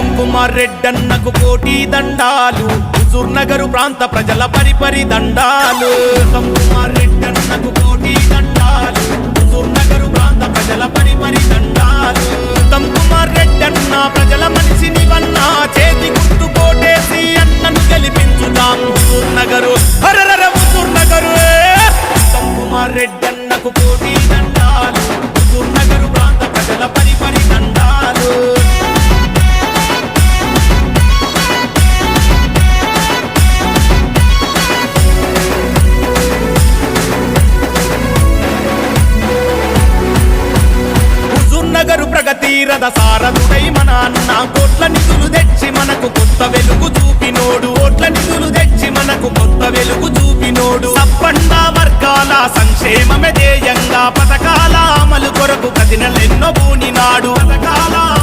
ఉత్తమ్ కుమార్ రెడ్డన్నకు కోటి దండాలు హుజూర్ నగరు ప్రాంత ప్రజల పరిపరి దండాలు ఉత్తమ్ కుమార్ రెడ్డన్నకు కోటి దండాలు హుజూర్ నగరు ప్రాంత ప్రజల పరిపరి దండాలు ఉత్తమ్ కుమార్ రెడ్డన్న ప్రజల మనిషిని వన్నా చేతి గుర్తు కోటేసి అన్నను గెలిపించుదాం హుజూర్ నగరు హరరర హుజూర్ నగరు ఉత్తమ్ కుమార్ రెడ్డన్నకు కోటి దండాలు హుజూర్ నగరు ప్రాంత ప్రజల పరిపరి దండాలు నగరు ప్రగతి రథ సారథుడై మన అన్న కోట్ల నిధులు తెచ్చి మనకు కొత్త వెలుగు చూపినోడు కోట్ల నిధులు తెచ్చి మనకు కొత్త వెలుగు చూపినోడు తప్పండ వర్గాల సంక్షేమమే ధ్యేయంగా పథకాల అమలు కొరకు కదినలెన్నో బూనినాడు పథకాల